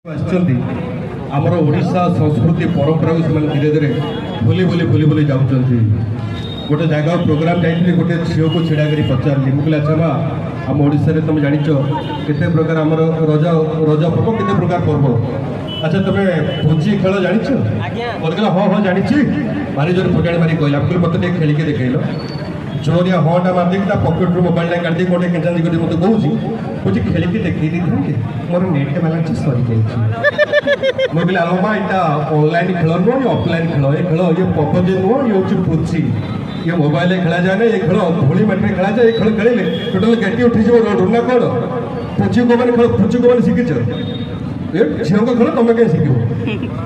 आमर ओडिशा संस्कृति परंपरा को धीरे धीरे भूली भूली भूली भूली जाऊँच गोटे जगह प्रोग्राम जाइए गोटे झील को छिड़ा कर पचारि मुझे अच्छा माँ आम ओडिशा तुम जाच केते प्रकार आम रज रज पर्व केते प्रकार पर्व अच्छा तुम्हें भोजी खेल जाच कहला हाँ हाँ जानी भारी जोर फटाणी मारी कहला मत खेलिके देखल जोरिया हाँ टा मार पकेट रू मोबाइल काट दी गोटे केंचा दी मत कौन खेलिके देखी मोर नेट बालांस सरी जाइए मुझे आलोमा यहाँ ऑनलाइन खेल नुह ऑफलाइन खेल ये खेल ये पबजी नुह ये हूँ पुची ये मोबाइल खेला जाए ना ये खेल धूली माटी खेला जाए ये खेल खेले टोटाल गेटी उठी रोड ना कौन पुची को मैंने पुची को मैंने शिखिच ये झील को खेल तुम कहीं शिख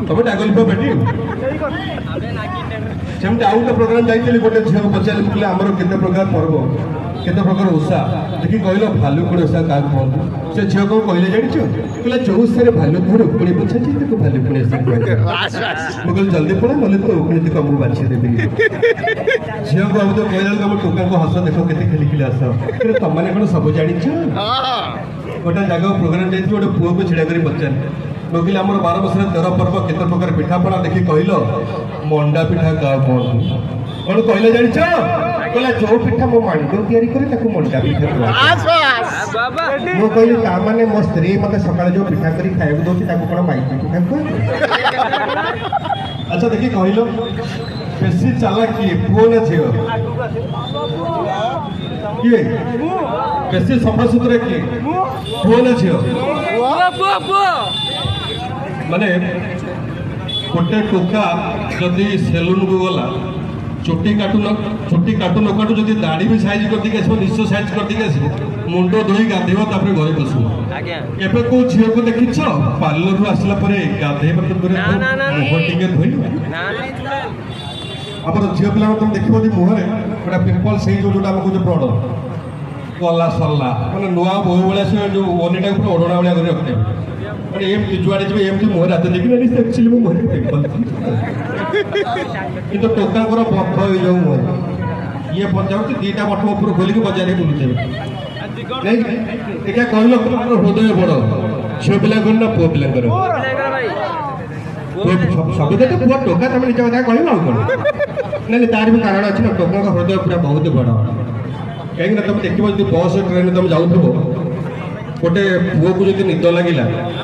तुम डागल बेटी सेमती आउ गोटे प्रोग्राम जाइए गोटे झील को पचार मुझे आमर केते प्रकार पर्व केते प्रकार ओषा देखिए कहल भालुकुणी ओषा क्या कहते से झील को कहले जान कहला चौसारे भालु धर उकुणी पोछा तो भालुकुणी ओषा कह मुझे जल्दी पड़ा ना तो उकुणी तक मुझे बाछी देवी झील को तो कहला टोका को हस देख के खेलिकी आस तुम मैंने कौन सब जान गोटे जगह प्रोग्राम जाइए गोटे पुओ को छिड़ा कर पचार मुझे आम 12 वर्ष 13 पर्व केते प्रकार पिठापणा देखिए कहल मंडा पिठा क्या कहते कौन कहले जान कहला जो पिठा मो मांड तैयारी करे मंडा पिठा मो कहली ता माने मो स्त्री मत सकाल जो पिठा करी खाइबा दउची कौन माइकी पिठा कह अच्छा देखिए कहल बेसी चालाक किए पुओ ना झील किए बेसी सफा सुतरा किए पुओ ना झील माने गोटे टोका जदि सेलून को गला चुट्टी काटू न काटू जदि दाढ़ी भी साइज कर दिखे आसो निश्चय साइज कर दिखे आसो मुंड धोई गाधेब तापर घरे बसब एबे को झील को देखिछ पार्लर रु आसला परे गाधेब मुह टिके धोई अपन झील पिला तुम देखिबो जे मुहरे गोटा पिंपल से जोटा हमको जो ब्रड गला सरला माने नुआ बहु बेला से जो ओनीटा पूरा ओढणा बेला कर रखते अरे एम जुआड़े जो एम जो मुहर हाथ देखी ना एक्चुअली मो मुहर पिंपल किंतु टोका को बफ हो जाऊ मुहर ये बजाऊ दीटा बटम ऊपर खोलिक बजार बुलुचे नहीं एटा कहलो हृदय बड़ झील पिला ना पुओ पिला सब तो पुआ टोका तुम निज कथा कह नहीं तार भी कारण अच्छे ना टोका हृदय पूरा बहुत बड़ कहीं तुम देखो बस ट्रेन तुम जाऊ गोटे पुओ को जो निद लगे